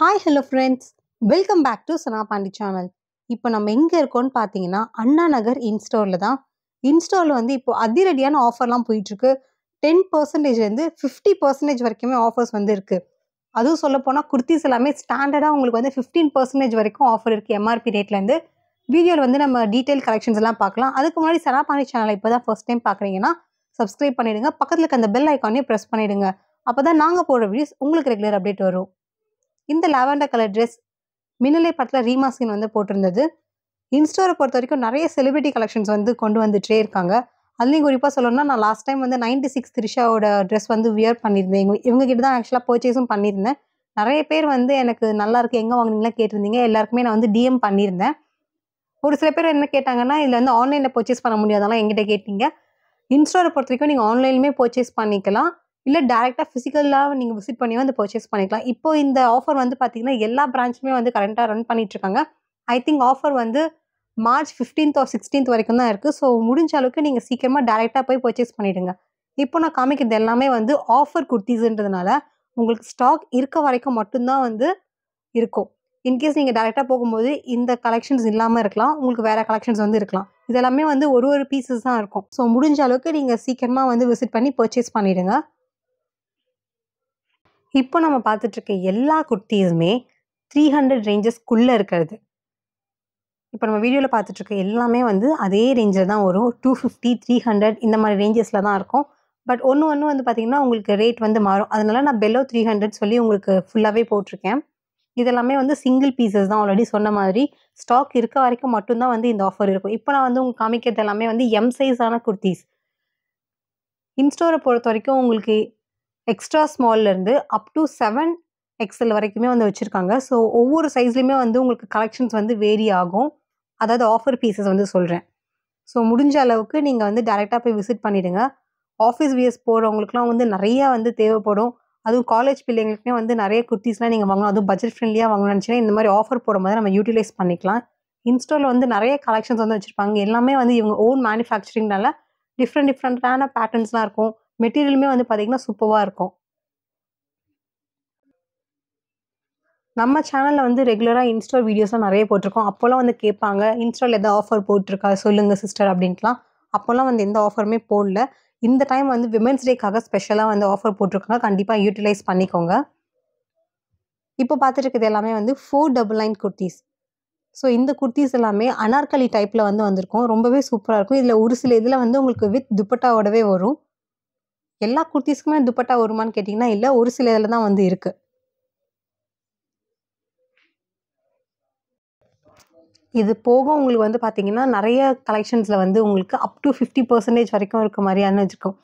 Hi hello friends, welcome back to Sana Pandi channel. இப்போ நம்ம எங்கே இருக்கோம்னு பார்த்தீங்கன்னா அண்ணா நகர் இன்ஸ்டோரில் தான். இன்ஸ்டோரில் வந்து இப்போ அதிரடியான ஆஃபர்லாம் போயிட்டுருக்கு. 10%லேருந்து 50% வரைக்குமே ஆஃபர்ஸ் வந்து இருக்குது. அதுவும் சொல்லப்போனால் குர்த்திஸ் எல்லாமே ஸ்டாண்டர்டாக உங்களுக்கு வந்து 15% வரைக்கும் ஆஃபர் இருக்குது எம்ஆர்பி ரேட்லேருந்து. வீடியோவில் வந்து நம்ம டீட்டெயில் கலெக்ஷன்ஸ் எல்லாம் பார்க்கலாம். அதுக்கு முன்னாடி சனா பாண்டி சேனலை இப்போ தான் ஃபர்ஸ்ட் டைம் பார்க்குறீங்கன்னா சப்ஸ்கிரைப் பண்ணிவிடுங்க. பக்கத்தில் இருக்க அந்த பெல் ஐக்கானே ப்ரெஸ் பண்ணிவிடுங்க. அப்போ தான் நாங்கள் போடுற வீடியோஸ் உங்களுக்கு ரெகுலர் அப்டேட் வரும். இந்த லாவெண்டர் கலர் ட்ரெஸ் மின்னலை படத்தில் ரீமா சீன் வந்து போட்டிருந்தது. இன்ஸ்டோரை பொறுத்த வரைக்கும் நிறைய செலிபிரிட்டி கலெக்ஷன்ஸ் வந்து கொண்டு வந்துட்டே இருக்காங்க. அதுலேயும் குறிப்பாக சொல்லணும்னா நான் லாஸ்ட் டைம் வந்து 96 த்ரிஷாவோட ட்ரெஸ் வந்து வியர் பண்ணியிருந்தேன். இவங்க கிட்ட தான் ஆக்சுவலாக பர்ச்சேஸும் பண்ணியிருந்தேன். நிறைய பேர் வந்து எனக்கு நல்லா இருக்குது எங்கே வாங்கினீங்களா கேட்டிருந்தீங்க. எல்லாருக்குமே நான் வந்து டிஎம் பண்ணியிருந்தேன். ஒரு சில பேர் என்ன கேட்டாங்கன்னா இதில் வந்து ஆன்லைனில் பர்ச்சேஸ் பண்ண முடியாதெல்லாம் எங்கிட்ட கேட்டீங்க. இன்ஸ்டோரை பொறுத்த வரைக்கும் நீங்கள் ஆன்லைன்லேயுமே பர்ச்சேஸ் பண்ணிக்கலாம், இல்லை டேரெக்டாக ஃபிசிக்கலாக நீங்கள் விசிட் பண்ணி வந்து பர்ச்சேஸ் பண்ணிக்கலாம். இப்போ இந்த ஆஃபர் வந்து பார்த்தீங்கன்னா எல்லா பிரான்ச்சுமே வந்து கரண்ட்டாக ரன் பண்ணிகிட்ருக்காங்க. ஐ திங்க் ஆஃபர் வந்து மார்ச் 15th or 16th வரைக்கும் தான் இருக்குது. ஸோ முடிஞ்ச அளவுக்கு நீங்கள் சீக்கிரமாக டேரெக்டாக போய் பர்ச்சேஸ் பண்ணிவிடுங்க. இப்போ நான் காமிக்கிறது எல்லாமே வந்து ஆஃபர் குர்த்திஸ்ன்றதுனால உங்களுக்கு ஸ்டாக் இருக்க வரைக்கும் மட்டும்தான் வந்து இருக்கும். இன்கேஸ் நீங்கள் டேரெக்டாக போகும்போது இந்த கலெக்ஷன்ஸ் இல்லாமல் இருக்கலாம், உங்களுக்கு வேறு கலெக்ஷன்ஸ் வந்து இருக்கலாம். இதெல்லாமே வந்து ஒரு பீசஸ் தான் இருக்கும். ஸோ முடிஞ்ச அளவுக்கு நீங்கள் சீக்கிரமாக வந்து விசிட் பண்ணி பர்ச்சேஸ் பண்ணிவிடுங்க. இப்போ நம்ம பார்த்துட்ருக்க எல்லா குர்த்திஸுமே 300 ரேஞ்சஸ்க்குள்ளே இருக்கிறது. இப்போ நம்ம வீடியோவில் பார்த்துட்ருக்க எல்லாமே வந்து அதே ரேஞ்சில் தான் வரும். 250, 300 இந்த மாதிரி ரேஞ்சஸில் தான் இருக்கும். பட் ஒன்று வந்து பார்த்திங்கன்னா உங்களுக்கு ரேட் வந்து மாறும். அதனால நான் பெலோ 300 சொல்லி உங்களுக்கு ஃபுல்லாகவே போட்டிருக்கேன். இதெல்லாமே வந்து சிங்கிள் பீசஸ் தான். ஆல்ரெடி சொன்ன மாதிரி ஸ்டாக் இருக்க வரைக்கும் மட்டும்தான் வந்து இந்த ஆஃபர் இருக்கும். இப்போ நான் வந்து உங்களுக்கு காமிக்கிறது எல்லாமே வந்து எம் சைஸான குர்த்திஸ். இன்ஸ்டோரை பொறுத்த வரைக்கும் உங்களுக்கு எக்ஸ்ட்ரா ஸ்மால்லேருந்து அப் டு 7XL வரைக்குமே வந்து வச்சுருக்காங்க. ஸோ ஒவ்வொரு சைஸ்லையுமே வந்து உங்களுக்கு கலெக்ஷன்ஸ் வந்து வேரி ஆகும். அதாவது ஆஃபர் பீசஸ் வந்து சொல்கிறேன். ஸோ முடிஞ்ச அளவுக்கு நீங்கள் வந்து டேரெக்டாக போய் விசிட் பண்ணிவிடுங்க. ஆஃபீஸ் வியர்ஸ் போகிறவங்களுக்குலாம் வந்து நிறையா வந்து தேவைப்படும். அதுவும் காலேஜ் பிள்ளைங்களுக்குமே வந்து நிறைய குர்த்திஸ்லாம் நீங்கள் வாங்கணும். அதுவும் பட்ஜெட் ஃப்ரெண்ட்லியாக வாங்கணும்னு நினச்சிங்கன்னா இந்த மாதிரி ஆஃபர் போடும்போது நம்ம யூட்டிலைஸ் பண்ணிக்கலாம். இன்ஸ்டோரில் வந்து நிறைய கலெக்ஷன்ஸ் வந்து வச்சுருப்பாங்க. எல்லாமே வந்து இவங்க ஓன் மேனுஃபேக்சரிங்னால டிஃப்ரெண்ட்டான பேட்டர்ன்ஸ்லாம் இருக்கும். மெட்டீரியலுமே வந்து பார்த்திங்கன்னா சூப்பராக இருக்கும். நம்ம சேனலில் வந்து ரெகுலராக இன்ஸ்டோர் வீடியோஸ்லாம் நிறைய போட்டிருக்கோம். அப்போல்லாம் வந்து கேட்பாங்க, இன்ஸ்டாவில் எதாவது ஆஃபர் போட்டிருக்கா சொல்லுங்கள் சிஸ்டர் அப்படின்ட்டுலாம். அப்போல்லாம் வந்து எந்த ஆஃபருமே போடல. இந்த டைம் வந்து விமென்ஸ் டேக்காக ஸ்பெஷலாக வந்து ஆஃபர் போட்டிருக்காங்க. கண்டிப்பாக யூட்டிலைஸ் பண்ணிக்கோங்க. இப்போ பார்த்துட்டு இருக்கிறது எல்லாமே வந்து 499 குர்த்திஸ். ஸோ இந்த குர்த்திஸ் எல்லாமே அனார்கலி டைப்பில் வந்து வந்திருக்கும். ரொம்பவே சூப்பராக இருக்கும். இதில் ஒரு சில இதில் வந்து உங்களுக்கு வித் துப்பட்டாவோடவே வரும். எல்லா குர்த்திஸ்க்குமே துப்பட்டா வருமானு கேட்டிங்கன்னா இல்லை, ஒரு சில இதில் தான் வந்து இருக்குது. இது போக உங்களுக்கு வந்து பார்த்தீங்கன்னா நிறைய கலெக்ஷன்ஸில் வந்து உங்களுக்கு அப் டு 50% வரைக்கும் இருக்க மாதிரியான வச்சுருக்கோம்.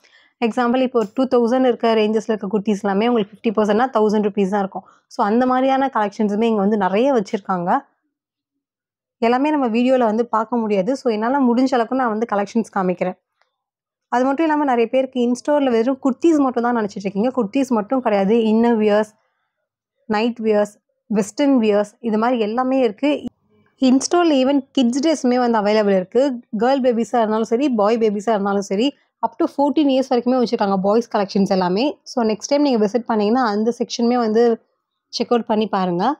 எக்ஸாம்பிள் இப்போ 2000 இருக்க ரேஞ்சஸில் இருக்க குர்த்திஸ் எல்லாமே உங்களுக்கு 50%னா 1000 rupees தான் இருக்கும். ஸோ அந்த மாதிரியான கலெக்ஷன்ஸுமே இங்கே வந்து நிறைய வச்சுருக்காங்க. எல்லாமே நம்ம வீடியோவில் வந்து பார்க்க முடியாது. ஸோ என்னால் முடிஞ்ச அளவுக்கு நான் வந்து கலெக்ஷன்ஸ் காமிக்கிறேன். அது மட்டும் இல்லாமல் நிறைய பேருக்கு இன்ஸ்டோரில் வெறும் குர்த்திஸ் மட்டும் தான் நினச்சிட்ருக்கீங்க. குர்த்திஸ் மட்டும் கிடையாது. Inner wears, night wears, western wears இது மாதிரி எல்லாமே இருக்குது. இன்ஸ்டோரில் ஈவன் கிட்ஸ் ட்ரெஸ்ஸுமே வந்து அவைலபிள் இருக்குது. கேர்ள் பேபிஸாக இருந்தாலும் சரி, பாய் பேபிஸாக இருந்தாலும் சரி, அப் டு 14 years வரைக்குமே வச்சுருக்காங்க பாய்ஸ் கலெக்ஷன்ஸ் எல்லாமே. ஸோ நெக்ஸ்ட் டைம் நீங்கள் விசிட் பண்ணிங்கன்னா அந்த செக்ஷனுமே வந்து செக் அவுட் பண்ணி பாருங்கள்.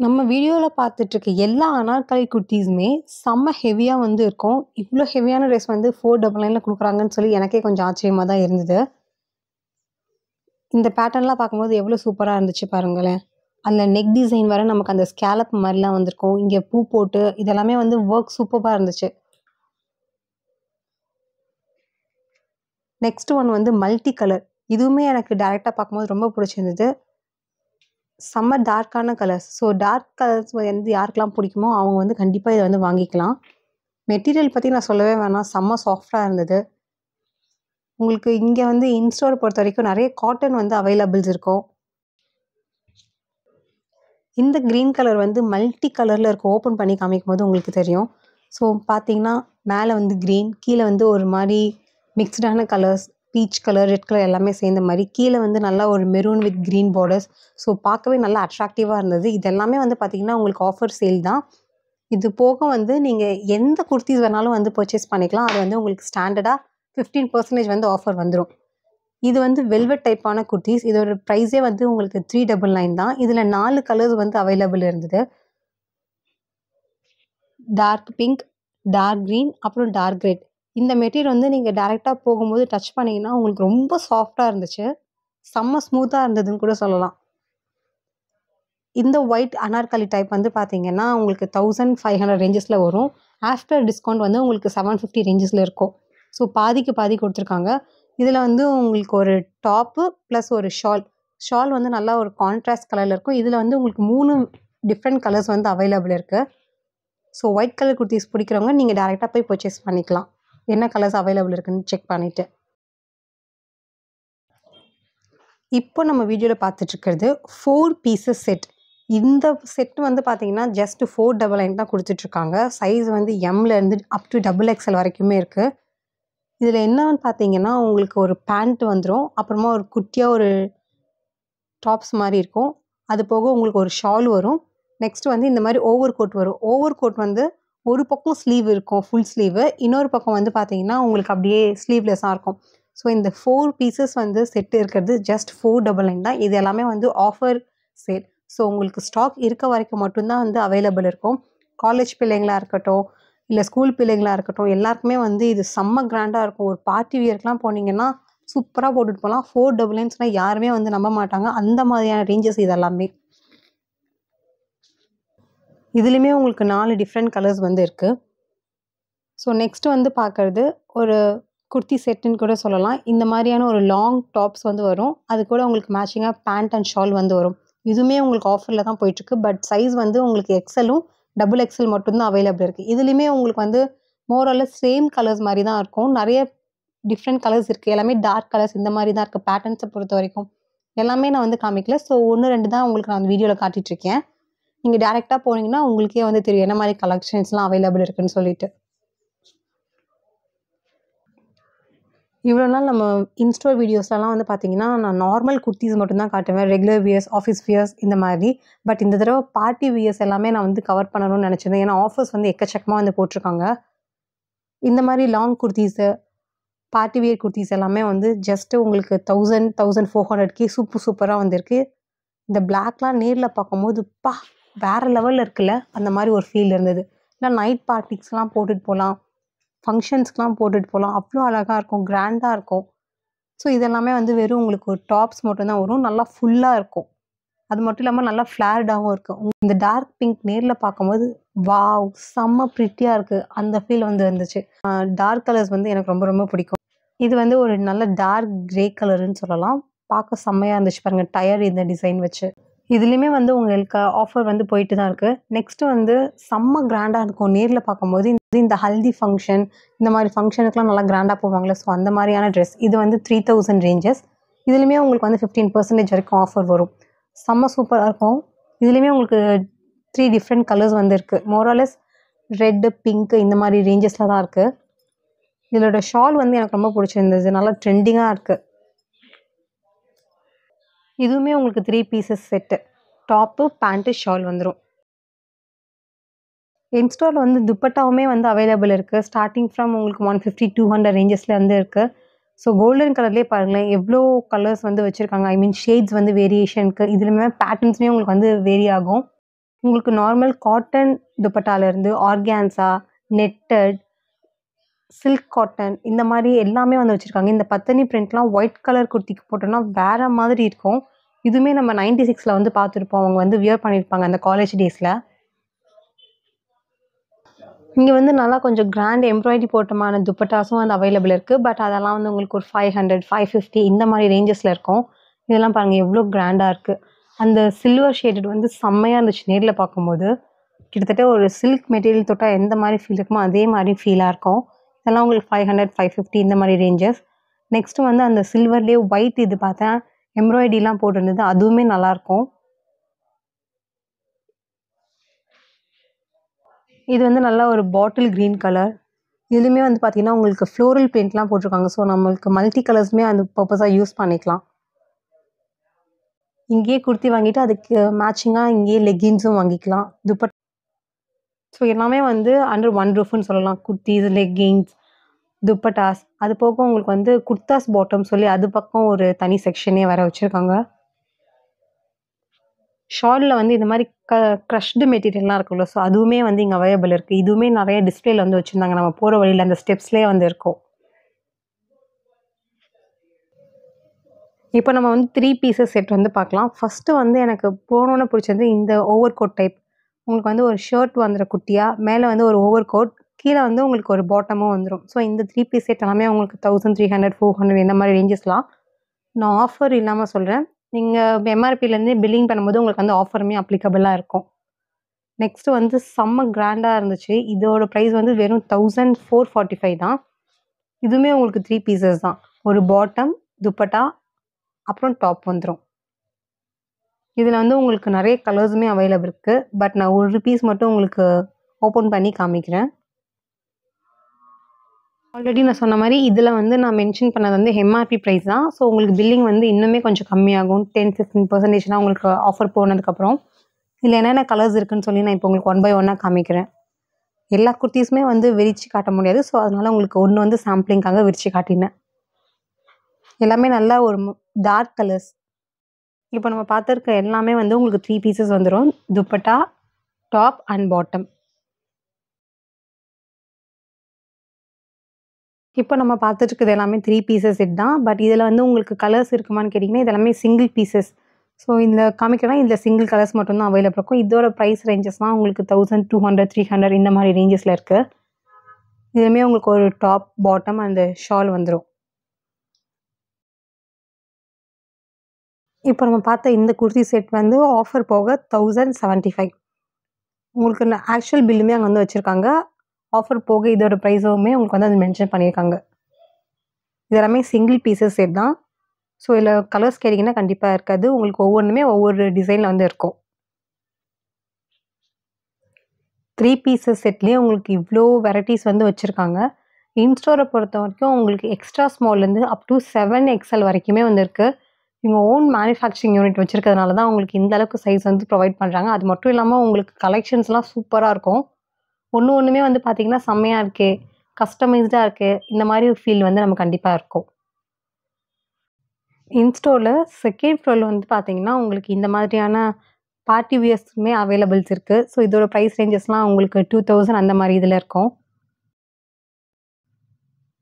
நம்ம வீடியோவில் பார்த்துட்ருக்க எல்லா அனார்கலி குர்த்திஸுமே செம்ம ஹெவியாக வந்து இருக்கும். இவ்வளோ ஹெவியான ட்ரெஸ் வந்து 499 கொடுக்குறாங்கன்னு சொல்லி எனக்கே கொஞ்சம் ஆச்சரியமாக தான் இருந்தது. இந்த பேட்டர்ன்லாம் பார்க்கும்போது எவ்வளோ சூப்பராக இருந்துச்சு பாருங்களேன். அதில் நெக் டிசைன் வர நமக்கு அந்த ஸ்கேலப் மாதிரிலாம் வந்திருக்கும். இங்கே பூ போட்டு இதெல்லாமே வந்து ஒர்க் சூப்பராக இருந்துச்சு. நெக்ஸ்ட் ஒன் வந்து மல்டி கலர். இதுவுமே எனக்கு டேரெக்டாக பார்க்கும்போது ரொம்ப பிடிச்சிருந்தது. செம்ம டார்க்கான கலர்ஸ். ஸோ டார்க் கலர்ஸ் வந்து யாருக்கெல்லாம் பிடிக்குமோ அவங்க வந்து கண்டிப்பாக இதை வந்து வாங்கிக்கலாம். மெட்டீரியல் பற்றி நான் சொல்லவே வேணாம், செம்ம சாஃப்டாக இருந்தது. உங்களுக்கு இங்கே வந்து இன்ஸ்டோரை பொறுத்த வரைக்கும் நிறைய காட்டன் வந்து அவைலபிள்ஸ் இருக்கும். இந்த க்ரீன் கலர் வந்து மல்டி கலரில் இருக்கும். ஓப்பன் பண்ணி காமிக்கும் போது உங்களுக்கு தெரியும். ஸோ பார்த்தீங்கன்னா மேலே வந்து க்ரீன், கீழே வந்து ஒரு மாதிரி மிக்ஸ்டான colours, peach colour, red colour எல்லாமே சேர்ந்த மாதிரி, கீழே வந்து நல்லா ஒரு maroon with green borders. So பார்க்கவே நல்லா அட்ராக்டிவாக இருந்தது. இது எல்லாமே வந்து பார்த்திங்கன்னா உங்களுக்கு ஆஃபர் சேல் தான். இது போக வந்து நீங்கள் எந்த குர்த்திஸ் வேணாலும் வந்து பர்ச்சேஸ் பண்ணிக்கலாம். அது வந்து உங்களுக்கு ஸ்டாண்டர்டாக 15% வந்து ஆஃபர் வந்துடும். இது வந்து வெல்வெட் டைப்பான குர்தீஸ். இதோட ப்ரைஸே வந்து உங்களுக்கு 399 தான். இதில 4 கலர்ஸ் வந்து அவைலபிள் இருந்தது. டார்க் பிங்க், டார்க் கிரீன், அப்புறம் டார்க் ரெட். இந்த மெட்டீரியல் வந்து நீங்க டைரக்ட்டா போகும்போது டச் பண்ணீங்கன்னா, உங்களுக்கு ரொம்ப சாஃப்ட்டா இருந்துச்சு. செம்ம ஸ்மூத்தா இருந்ததுன்னு கூட சொல்லலாம். இந்த ஒயிட் அனார்கலி டைப் வந்து பார்த்தீங்கன்னா, உங்களுக்கு 1500 ரேஞ்சஸ்ல வரும். ஆஃப்டர் டிஸ்கவுண்ட் வந்து உங்களுக்கு 750 ரேஞ்சஸ்ல இருக்கும். ஸோ பாதிக்கு பாதி குடுத்துருக்காங்க. இதில வந்து உங்களுக்கு ஒரு டாப்பு ப்ளஸ் ஒரு ஷால். ஷால் வந்து நல்லா ஒரு கான்ட்ராஸ்ட் கலர்ல இருக்கும். இதில வந்து உங்களுக்கு 3 டிஃப்ரெண்ட் கலர்ஸ் வந்து அவைலபிள் இருக்கு. ஸோ ஒயிட் கலர் குர்தீஸ் பிடிக்கிறவங்க நீங்க டைரக்ட்டா போய் பர்ச்சேஸ் பண்ணிக்கலாம். என்ன கலர்ஸ் அவைலபிள் இருக்குன்னு செக் பண்ணிட்டு. இப்போ நம்ம வீடியோல பார்த்துட்டு இருக்கிறது 4 பீசஸ் செட். இந்த செட் வந்து பார்த்தீங்கன்னா, ஜஸ்ட் 499 தான் குடுத்துட்ருக்காங்க. சைஸ் வந்து எம்ல இருந்து அப் டூ டபுள் எக்ஸ்எல் வரைக்குமே இருக்கு. இதில என்னன்னு பார்த்தீங்கன்னா, உங்களுக்கு ஒரு பேண்ட் வந்துரும். அப்புறமா ஒரு குட்டியா ஒரு டாப்ஸ் மாரி இருக்கும். அது போக உங்களுக்கு ஒரு ஷால் வரும். நெக்ஸ்ட் வந்து இந்த மாரி ஓவர் கோட் வரும். ஓவர் கோட் வந்து ஒரு பக்கம் ஸ்லீவ் இருக்கும். Full sleeve. இன்னொரு பக்கம் வந்து பார்த்தீங்கன்னா, உங்களுக்கு அப்படியே ஸ்லீவ்லெஸ்ஸா இருக்கும். ஸோ இந்த 4 பீசஸ் வந்து செட் இருக்கிறது ஜஸ்ட் 499 தான். இது எல்லாமே வந்து ஆஃபர் சேல். ஸோ உங்களுக்கு ஸ்டாக் இருக்க வரைக்கும் மட்டும் தான் வந்து அவைலபிள் இருக்கும். காலேஜ் பிள்ளைங்களா இருக்கட்டும், இல்ல ஸ்கூல் பிள்ளைங்களா இருக்கட்டும், எல்லாருக்குமே வந்து இது செம்ம கிராண்டா இருக்கும். ஒரு பார்ட்டி வியர்க்குலாம் போனீங்கன்னா, சூப்பரா போட்டுட்டு போலாம். 499 சொன்னா யாருமே வந்து நம்ப மாட்டாங்க. அந்த மாதிரியான ரேஞ்சஸ் இது எல்லாமே. இதுலயுமே உங்களுக்கு 4 டிஃப்ரெண்ட் கலர்ஸ் வந்து இருக்கு. ஸோ நெக்ஸ்ட் வந்து பார்க்கறது ஒரு குர்த்தி செட்டுன்னு கூட சொல்லலாம். இந்த மாதிரியான ஒரு லாங் டாப்ஸ் வந்து வரும். அது கூட உங்களுக்கு மேட்சிங்கா பேண்ட் அண்ட் ஷால் வந்து வரும். இதுவுமே உங்களுக்கு ஆஃபர்ல தான் போயிட்டுருக்கு. பட் சைஸ் வந்து உங்களுக்கு எக்ஸ்எல்லும், டபுள் எக்ஸ்எல் மட்டும் தான் அவைலபிள் இருக்கு. இதுலயுமே உங்களுக்கு வந்து more or less same colours மாரி தான் இருக்கும். நெறைய டிஃப்ரெண்ட் கலர்ஸ் இருக்கு. எல்லாமே டார்க் கலர்ஸ் இந்த மாரி தான் இருக்கு. பேட்டர்ன்ஸ பொறுத்தவரைக்கும். எல்லாமே நான் வந்து காமிக்கல. ஸோ 1, 2 தான் உங்களுக்கு நான் அந்த வீடியோல காட்டிட்டுருக்கேன். நீங்க டைரக்ட்டா போனீங்கன்னா, உங்களுக்கே வந்து தெரியும். என்ன மாரி கலெக்ஷன்ஸ்லாம் அவைலபிள் இருக்குன்னு சொல்லிட்டு. இவ்வளோ நாள் நம்ம இன்ஸ்டோர் வீடியோஸ்லலாம் வந்து பார்த்தீங்கன்னா, நான் நார்மல் குர்தீஸ் மட்டும் தான் காட்டுவேன். ரெகுலர் வியர்ஸ், ஆஃபீஸ் வியர்ஸ் இந்த மாதிரி. பட் இந்த தடவ பார்ட்டி வியர்ஸ் எல்லாமே நான் வந்து கவர் பண்ணணும்னு நெனச்சிருந்தேன். ஏன்னா ஆஃபர்ஸ் வந்து எக்கச்சக்கமா வந்து போட்டிருக்காங்க. இந்த மாரி லாங் குர்தீஸு, பார்ட்டி வியர் குர்தீஸ் எல்லாமே வந்து ஜஸ்ட் உங்களுக்கு 1000, 1400க்கே சூப்பரா வந்திருக்கு. இந்த பிளாக்லாம் நேர்ல பார்க்கும்போது, "அப்பா! வேற லெவல்ல இருக்குல்ல." அந்த மாரி ஒரு ஃபீல் இருந்தது. இல்ல நைட் பார்ட்டிஸ்லாம் போட்டுட்டு போலாம். ஃபங்ஷன்ஸ்க்குலாம் போட்டுட்டு போலாம். அவ்ளோ அழகா இருக்கும். கிராண்டா இருக்கும். ஸோ இதெல்லாமே வந்து வெறும் உங்களுக்கு ஒரு டாப்ஸ் மட்டும் தான் வரும். நல்லா ஃபுல்லா இருக்கும். அது மட்டும் இல்லாம நல்லா ஃப்ளேர்டாவும் இருக்கும். இந்த டார்க் பிங்க் நேர்ல பார்க்கும்போது, வாவ்! செம்ம பிரிட்டியா இருக்கு. அந்த ஃபீல் வந்து இருந்துச்சு. டார்க் கலர்ஸ் வந்து எனக்கு ரொம்ப ரொம்ப பிடிக்கும். இது வந்து ஒரு நல்ல டார்க் கிரே கலருன்னு சொல்லலாம். பார்க்க செம்மையா இருந்துச்சு பாருங்க. டயர் இந்த டிசைன் வச்சு. இதுலயுமே வந்து உங்களுக்கு ஆஃபர் வந்து போயிட்டு தான் இருக்கு. நெக்ஸ்ட் வந்து செம்ம கிராண்டா இருக்கும். நேர்ல பார்க்கும்போது இந்த ஹல்தி ஃபங்ஷன் இந்த மாரி ஃபங்ஷனுக்குலாம் நல்லா கிராண்டா போவாங்கல்ல. ஸோ அந்த மாரியான ட்ரெஸ். இது வந்து 3000 ரேஞ்சஸ். இதுலயுமே உங்களுக்கு வந்து 15% வரைக்கும் ஆஃபர் வரும். செம்ம சூப்பரா இருக்கும். இதுலயுமே உங்களுக்கு 3 டிஃப்ரெண்ட் கலர்ஸ் வந்து இருக்கு. More or less red, pink இந்த மாரி ரேஞ்சஸ்ல தான் இருக்கு. இதோட ஷால் வந்து எனக்கு ரொம்ப பிடிச்சிருந்தது. நல்லா ட்ரெண்டிங்கா இருக்கு. இதுவுமே உங்களுக்கு 3 pieces set. Top, pant, shawl வந்துரும். இன்ஸ்டோர்ல வந்து துப்பட்டாவுமே வந்து அவைலபிள் இருக்கு. ஸ்டார்ட்டிங் ஃப்ரம் உங்களுக்கு 150, 200 ரேஞ்சஸ்ல வந்து இருக்கு. ஸோ கோல்டன் கலர்லயே பாருங்களேன், எவ்ளோ கலர்ஸ் வந்து வச்சிருக்காங்க. ஐ மீன் ஷேட்ஸ் வந்து வேரியேஷனுக்கு. இதுலயுமே பேட்டர்ன்ஸ்லயும் உங்களுக்கு வந்து வேரி ஆகும். உங்களுக்கு நார்மல் காட்டன் துப்பட்டாலேருந்து ஆர்கான்ஸா, நெட்டட், சில்க் காட்டன் இந்த மாரி எல்லாமே வந்து வச்சிருக்காங்க. இந்த பத்தனி பிரிண்ட்லாம் ஒயிட் கலர் குர்த்திக்கு போட்டோம்னா வேற மாதிரி இருக்கும். இதுவுமே நம்ம 96ல வந்து பார்த்துருப்போம். அவங்க வந்து வியர் பண்ணியிருப்பாங்க அந்த காலேஜ் டேஸ்ல. இங்க வந்து நல்லா கொஞ்சம் கிராண்ட் எம்ப்ராய்டரி போட்டமான துப்பட்டாஸும் வந்து அவைலபிள் இருக்கு. பட் அதெல்லாம் வந்து உங்களுக்கு ஒரு 500, 550 இந்த மாரி ரேஞ்சஸ்ல இருக்கும். இதெல்லாம் பாருங்க எவ்ளோ கிராண்டா இருக்கு. அந்த சில்வர் ஷேடட் வந்து செம்மையா இருந்துச்சு நேர்ல பார்க்கும்போது. கிட்டத்தட்ட ஒரு சில்க் மெட்டீரியல் தொட்டா எந்த மாரி ஃபீல் இருக்குமோ அதே மாரி ஃபீலா இருக்கும். இதெல்லாம் உங்களுக்கு 500, 550 இந்த மாரி ரேஞ்சஸ். நெக்ஸ்ட் வந்து அந்த சில்வர்லயே ஒயிட் இது பார்த்தேன். எம்ப்ராய்டரிலாம் போட்டிருந்தது. அதுவுமே நல்லாருக்கும். இது வந்து நல்லா ஒரு பாட்டில் கிரீன் கலர். இதுலயுமே வந்து பார்த்தீங்கன்னா, உங்களுக்கு ஃப்ளோரல் பிரிண்ட்லாம் போட்டிருக்காங்க. ஸோ நம்மளுக்கு மல்டி கலர்ஸுமே அந்த பர்ப்பஸா யூஸ் பண்ணிக்கலாம். இங்கேயே குர்த்தி வாங்கிட்டு அதுக்கு மேட்சிங்கா இங்கேயே லெக்கின்ஸும் வாங்கிக்கலாம். ஸோ எல்லாமே வந்து அண்டர் ஒன் ரூஃப்ன்னு சொல்லலாம். குர்த்தீஸ், லெக்கிங்ஸ், துப்பட்டாஸ், அது போக உங்களுக்கு வந்து குர்தாஸ் பாட்டம் சொல்லி அது பக்கம் ஒரு தனி செக்ஷனே வேற வச்சிருக்காங்க. ஷால்ல வந்து இந்த மாரி க்ரஷ்டு மெட்டீரியல்லாம் இருக்குல்ல. ஸோ அதுவுமே வந்து இங்க அவைலபிள் இருக்கு. இதுவுமே நெறைய டிஸ்ப்ளேல வந்து வச்சிருந்தாங்க. நம்ம போற வழியில அந்த ஸ்டெப்ஸ்லயே வந்து இருக்கும். இப்போ நம்ம வந்து 3 பீசஸ் செட் வந்து பார்க்கலாம். ஃபர்ஸ்ட்டு வந்து எனக்கு போனோனே பிடிச்சது இந்த ஓவர் கோட் டைப். உங்களுக்கு வந்து ஒரு ஷர்ட் வந்துரும் குட்டியா. மேல வந்து ஒரு ஓவர் கோட். கீழ வந்து உங்களுக்கு ஒரு பாட்டமும் வந்துரும். ஸோ இந்த 3 பீஸ் செட் எல்லாமே உங்களுக்கு 1300, 400 இந்த மாரி ரேஞ்சஸ்லாம். நான் ஆஃபர் இல்லாம சொல்றேன். நீங்க எம்ஆர்பிலேருந்து பில்லிங் பண்ணும்போது உங்களுக்கு வந்து ஆஃபருமே அப்ளிகபிளா இருக்கும். நெக்ஸ்ட் வந்து செம்ம கிராண்டா இருந்துச்சு. இதோட பிரைஸ் வந்து வெறும் 1445 தான். இதுவுமே உங்களுக்கு 3 பீசஸ் தான். ஒரு பாட்டம், துப்பட்டா, அப்புறம் டாப் வந்துரும். இதுல வந்து உங்களுக்கு நெறைய கலர்ஸுமே அவைலபிள் இருக்கு. பட் நான் ஒரு பீஸ் மட்டும் உங்களுக்கு ஓப்பன் பண்ணி காமிக்கிறேன். ஆல்ரெடி நான் சொன்ன மாரி இதுல வந்து நான் மென்ஷன் பண்ணது வந்து எம்ஆர்பி பிரைஸ் தான். ஸோ உங்களுக்கு பில்லிங் வந்து இன்னுமே கொஞ்சம் கம்மியாகும். 10, 15% உங்களுக்கு ஆஃபர் போனதுக்கப்புறம். இதுல என்னென்ன கலர்ஸ் இருக்குன்னு சொல்லி நான் இப்போ உங்களுக்கு ஒன் பை ஒன்னா காமிக்கிறேன். எல்லா குர்தீஸுமே வந்து விரிச்சு காட்ட முடியாது. ஸோ அதனால உங்களுக்கு ஒண்ணு வந்து சாம்பிளிங்காக விரிச்சு காட்டினேன். எல்லாமே நல்லா ஒரு டார்க் கலர்ஸ். இப்போ நம்ம பார்த்துருக்க எல்லாமே வந்து உங்களுக்கு 3 பீசஸ் வந்துரும். Dupatta, top and bottom. இப்போ நம்ம பார்த்துட்டு இருக்கிறது எல்லாமே 3 பீசஸ் செட் தான். பட் இதில் வந்து உங்களுக்கு கலர்ஸ் இருக்குமான்னு கேட்டிங்கன்னா, இது எல்லாமே சிங்கிள் பீசஸ். ஸோ இந்த காமிக்கிறேன்னா இதில் சிங்கிள் கலர்ஸ் மட்டும் தான் அவைலபிள் இருக்கும். இதோட ப்ரைஸ் ரேஞ்சஸ்லாம் உங்களுக்கு 1200, 300 இந்த மாதிரி ரேஞ்சஸில் இருக்குது. இதுவுமே உங்களுக்கு ஒரு டாப், பாட்டம் அண்ட் ஷால் வந்துடும். இப்போ நம்ம பார்த்த இந்த குர்த்தி செட் வந்து ஆஃபர் போக 1075. உங்களுக்கு இந்த ஆக்சுவல் பில்லுமே அங்கே வந்து வச்சுருக்காங்க. ஆஃபர் போக இதோட ப்ரைஸுமே உங்களுக்கு வந்து அது மென்ஷன் பண்ணியிருக்காங்க. இது எல்லாமே சிங்கிள் பீசஸ் செட் தான். ஸோ இதில் கலர்ஸ் கேட்டிங்கன்னா கண்டிப்பாக இருக்காது. உங்களுக்கு ஒவ்வொன்றுமே ஒவ்வொரு டிசைனில் வந்து இருக்கும். 3 பீசஸ் செட்லேயே உங்களுக்கு இவ்வளோ வெரைட்டிஸ் வந்து வச்சுருக்காங்க. இன்ஸ்டோரை பொறுத்த வரைக்கும் உங்களுக்கு எக்ஸ்ட்ரா ஸ்மால்லேருந்து அப் டு 7XL வரைக்குமே வந்து இருக்குது. இவங்க ஓன் மேனுஃபேக்சரிங் யூனிட் வச்சிருக்கிறதுனால தான் உங்களுக்கு இந்த அளவுக்கு சைஸ் வந்து ப்ரொவைட் பண்ணுறாங்க. அது மட்டும் இல்லாமல் உங்களுக்கு கலெக்ஷன்ஸ்லாம் சூப்பராக இருக்கும். ஒன்றுமே வந்து பார்த்தீங்கன்னா செம்மையாக இருக்கே, கஸ்டமைஸ்டாக இருக்குது, இந்த மாதிரி ஒரு ஃபீல் வந்து நம்ம கண்டிப்பாக இருக்கும். இன்ஸ்டோரில் செகண்ட் ஃப்ளோரில் வந்து பார்த்தீங்கன்னா உங்களுக்கு இந்த மாதிரியான பார்ட்டி வியர்ஸுமே அவைலபிள்ஸ் இருக்குது. ஸோ இதோட ப்ரைஸ் ரேஞ்சஸ்லாம் உங்களுக்கு 2000 அந்த மாதிரி இதில் இருக்கும்.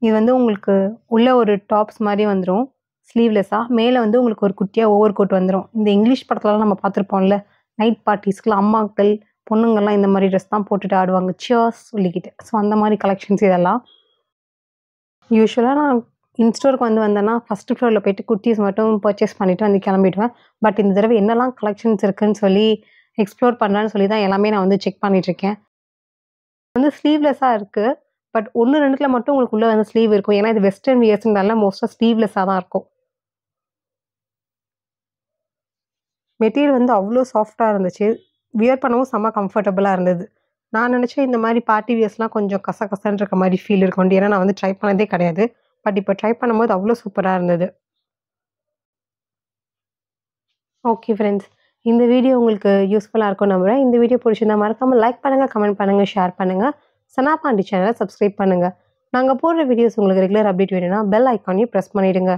இது வந்து உங்களுக்கு உள்ள ஒரு டாப்ஸ் மாதிரி வந்துடும் ஸ்லீவ்லெஸ்ஸாக. மேலே வந்து உங்களுக்கு ஒரு குட்டியாக ஓவர் கோட் வந்துடும். இந்த இங்கிலீஷ் படத்துலலாம் நம்ம பார்த்துருப்போம்ல, நைட் பார்ட்டிஸ்க்குலாம் அம்மாக்கள், பொண்ணுங்கள்லாம் இந்த மாதிரி ட்ரெஸ் தான் போட்டுட்டு ஆடுவாங்க, சியர்ஸ் சொல்லிக்கிட்டு. ஸோ அந்த மாதிரி கலெக்ஷன்ஸ் இதெல்லாம். யூஸ்வலாக நான் இன்ஸ்டோருக்கு வந்தேன்னா ஃபஸ்ட்டு ஃப்ளோரில் போயிட்டு குர்த்தீஸ் மட்டும் பர்ச்சேஸ் பண்ணிவிட்டு வந்து கிளம்பிடுவேன். பட் இந்த தடவை என்னெல்லாம் கலெக்ஷன்ஸ் இருக்குதுன்னு சொல்லி எக்ஸ்ப்ளோர் பண்ணலான்னு சொல்லி தான் எல்லாமே நான் வந்து செக் பண்ணிகிட்ருக்கேன். வந்து ஸ்லீவ்லெஸ்ஸாக இருக்குது. பட் 1, 2த்துல மட்டும் உங்களுக்கு உள்ள வந்து ஸ்லீவ் இருக்கும். ஏன்னா இது வெஸ்டர்ன் வியர்ஸ்னால மோஸ்ட்டாக ஸ்லீவ்லெஸ்ஸாக தான் இருக்கும். மெட்டீரியல் வந்து அவ்வளோ சாஃப்ட்டாக இருந்துச்சு. வியர் பண்ணவும் செம்ம கம்ஃபர்டபுளாக இருந்தது. நான் நினச்சேன் இந்த மாதிரி பார்ட்டி வியர்ஸ்லாம் கொஞ்சம் கசகசன்னு இருக்க மாதிரி ஃபீல் இருக்கும். ஏன்னா நான் வந்து ட்ரை பண்ணதே கிடையாது. பட் இப்போ ட்ரை பண்ணும்போது அவ்வளோ சூப்பராக இருந்தது. Okay friends. இந்த வீடியோ உங்களுக்கு யூஸ்ஃபுல்லாக இருக்கும்னு நம்புறேன். இந்த வீடியோ பிடிச்சிருந்தா மறக்காம லைக் பண்ணுங்க, கமெண்ட் பண்ணுங்க, ஷேர் பண்ணுங்க. சனா பாண்டி சேனலை சப்ஸ்கிரைப் பண்ணுங்க. நாங்க போடுற வீடியோஸ் உங்களுக்கு ரெகுலர் அப்டேட் வேணும்னா பெல் ஐக்கானையும் பிரஸ் பண்ணிடுங்க.